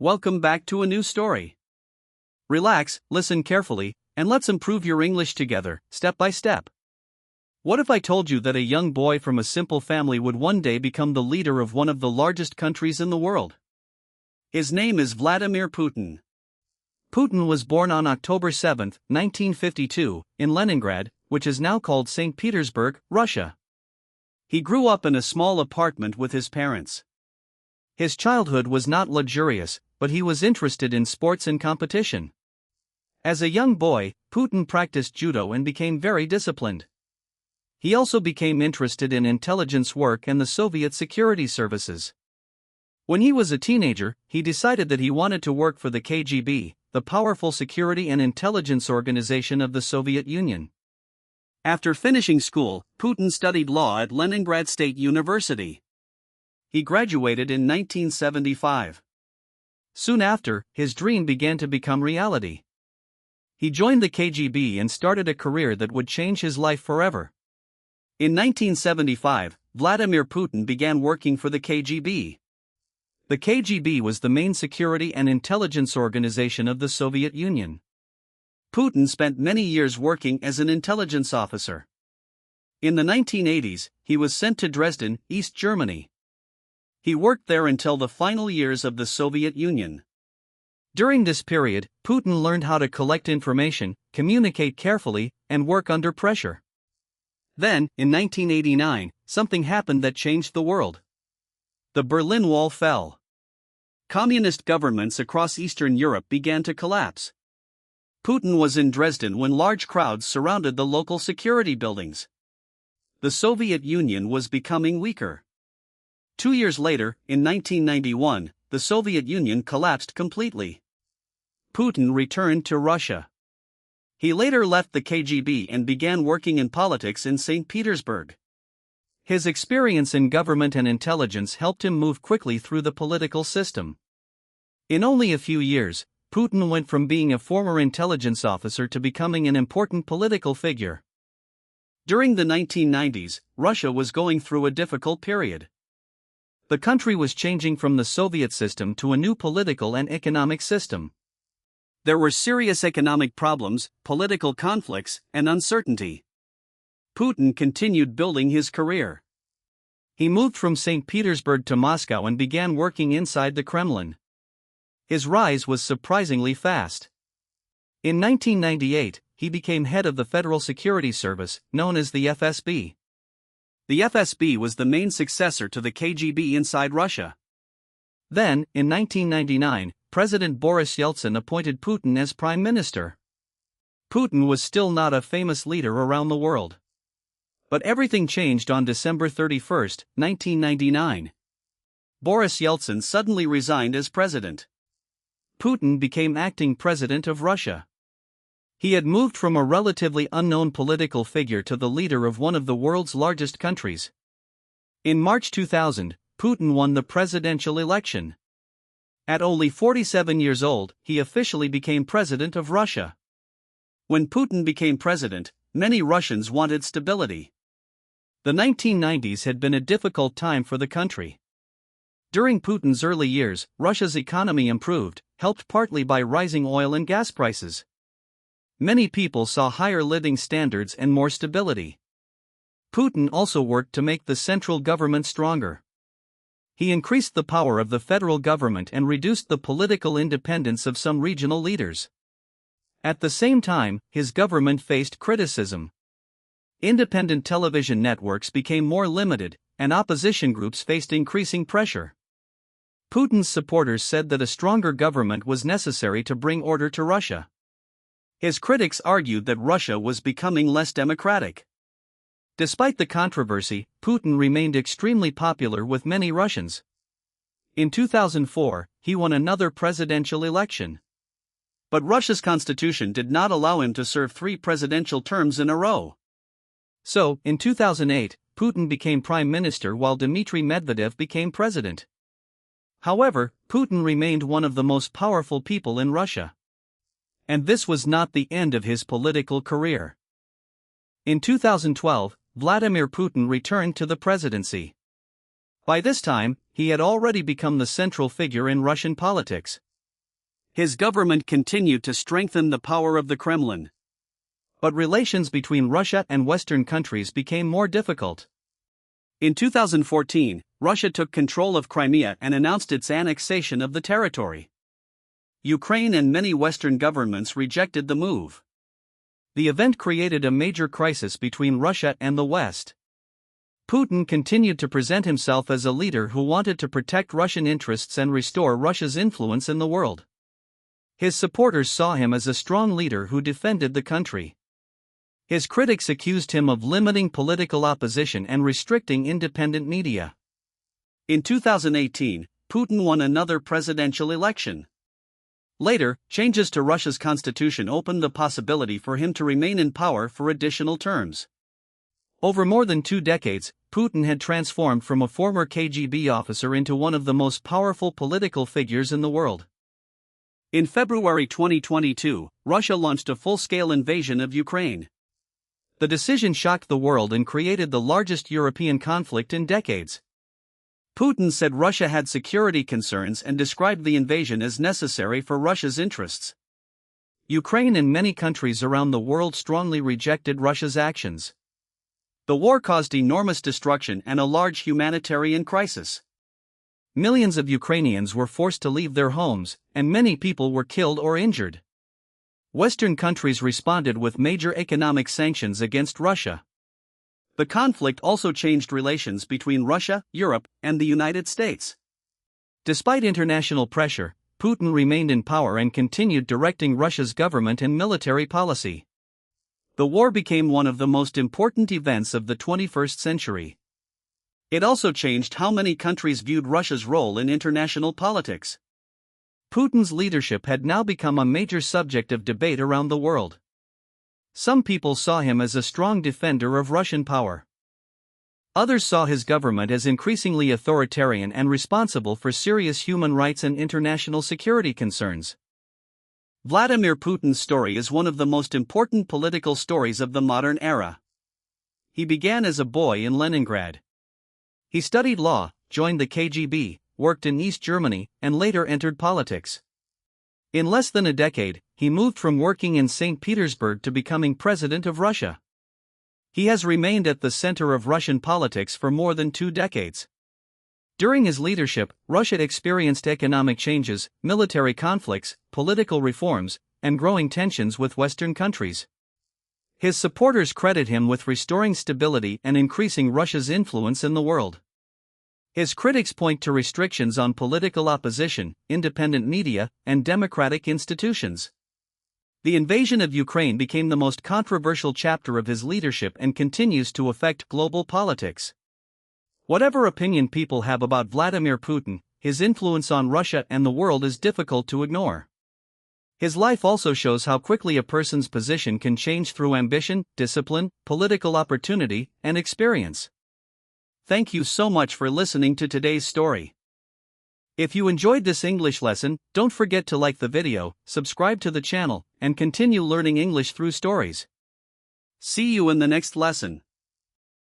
Welcome back to a new story. Relax, listen carefully, and let's improve your English together, step by step. What if I told you that a young boy from a simple family would one day become the leader of one of the largest countries in the world? His name is Vladimir Putin. Putin was born on October 7, 1952, in Leningrad, which is now called St. Petersburg, Russia. He grew up in a small apartment with his parents. His childhood was not luxurious, but he was interested in sports and competition. As a young boy, Putin practiced judo and became very disciplined. He also became interested in intelligence work and the Soviet security services. When he was a teenager, he decided that he wanted to work for the KGB, the powerful security and intelligence organization of the Soviet Union. After finishing school, Putin studied law at Leningrad State University. He graduated in 1975. Soon after, his dream began to become reality. He joined the KGB and started a career that would change his life forever. In 1975, Vladimir Putin began working for the KGB. The KGB was the main security and intelligence organization of the Soviet Union. Putin spent many years working as an intelligence officer. In the 1980s, he was sent to Dresden, East Germany. He worked there until the final years of the Soviet Union. During this period, Putin learned how to collect information, communicate carefully, and work under pressure. Then, in 1989, something happened that changed the world. The Berlin Wall fell. Communist governments across Eastern Europe began to collapse. Putin was in Dresden when large crowds surrounded the local security buildings. The Soviet Union was becoming weaker. 2 years later, in 1991, the Soviet Union collapsed completely. Putin returned to Russia. He later left the KGB and began working in politics in St. Petersburg. His experience in government and intelligence helped him move quickly through the political system. In only a few years, Putin went from being a former intelligence officer to becoming an important political figure. During the 1990s, Russia was going through a difficult period. The country was changing from the Soviet system to a new political and economic system. There were serious economic problems, political conflicts, and uncertainty. Putin continued building his career. He moved from St. Petersburg to Moscow and began working inside the Kremlin. His rise was surprisingly fast. In 1998, he became head of the Federal Security Service, known as the FSB. The FSB was the main successor to the KGB inside Russia. Then, in 1999, President Boris Yeltsin appointed Putin as prime minister. Putin was still not a famous leader around the world. But everything changed on December 31, 1999. Boris Yeltsin suddenly resigned as president. Putin became acting president of Russia. He had moved from a relatively unknown political figure to the leader of one of the world's largest countries. In March 2000, Putin won the presidential election. At only 47 years old, he officially became president of Russia. When Putin became president, many Russians wanted stability. The 1990s had been a difficult time for the country. During Putin's early years, Russia's economy improved, helped partly by rising oil and gas prices. Many people saw higher living standards and more stability. Putin also worked to make the central government stronger. He increased the power of the federal government and reduced the political independence of some regional leaders. At the same time, his government faced criticism. Independent television networks became more limited, and opposition groups faced increasing pressure. Putin's supporters said that a stronger government was necessary to bring order to Russia. His critics argued that Russia was becoming less democratic. Despite the controversy, Putin remained extremely popular with many Russians. In 2004, he won another presidential election. But Russia's constitution did not allow him to serve 3 presidential terms in a row. So, in 2008, Putin became prime minister while Dmitry Medvedev became president. However, Putin remained one of the most powerful people in Russia. And this was not the end of his political career. In 2012, Vladimir Putin returned to the presidency. By this time, he had already become the central figure in Russian politics. His government continued to strengthen the power of the Kremlin. But relations between Russia and Western countries became more difficult. In 2014, Russia took control of Crimea and announced its annexation of the territory. Ukraine and many Western governments rejected the move. The event created a major crisis between Russia and the West. Putin continued to present himself as a leader who wanted to protect Russian interests and restore Russia's influence in the world. His supporters saw him as a strong leader who defended the country. His critics accused him of limiting political opposition and restricting independent media. In 2018, Putin won another presidential election. Later, changes to Russia's constitution opened the possibility for him to remain in power for additional terms. Over more than 2 decades, Putin had transformed from a former KGB officer into one of the most powerful political figures in the world. In February 2022, Russia launched a full-scale invasion of Ukraine. The decision shocked the world and created the largest European conflict in decades. Putin said Russia had security concerns and described the invasion as necessary for Russia's interests. Ukraine and many countries around the world strongly rejected Russia's actions. The war caused enormous destruction and a large humanitarian crisis. Millions of Ukrainians were forced to leave their homes, and many people were killed or injured. Western countries responded with major economic sanctions against Russia. The conflict also changed relations between Russia, Europe, and the United States. Despite international pressure, Putin remained in power and continued directing Russia's government and military policy. The war became one of the most important events of the 21st century. It also changed how many countries viewed Russia's role in international politics. Putin's leadership had now become a major subject of debate around the world. Some people saw him as a strong defender of Russian power. Others saw his government as increasingly authoritarian and responsible for serious human rights and international security concerns. Vladimir Putin's story is one of the most important political stories of the modern era. He began as a boy in Leningrad. He studied law, joined the KGB, worked in East Germany, and later entered politics. In less than a decade, he moved from working in St. Petersburg to becoming president of Russia. He has remained at the center of Russian politics for more than 2 decades. During his leadership, Russia experienced economic changes, military conflicts, political reforms, and growing tensions with Western countries. His supporters credit him with restoring stability and increasing Russia's influence in the world. His critics point to restrictions on political opposition, independent media, and democratic institutions. The invasion of Ukraine became the most controversial chapter of his leadership and continues to affect global politics. Whatever opinion people have about Vladimir Putin, his influence on Russia and the world is difficult to ignore. His life also shows how quickly a person's position can change through ambition, discipline, political opportunity, and experience. Thank you so much for listening to today's story. If you enjoyed this English lesson, don't forget to like the video, subscribe to the channel, and continue learning English through stories. See you in the next lesson.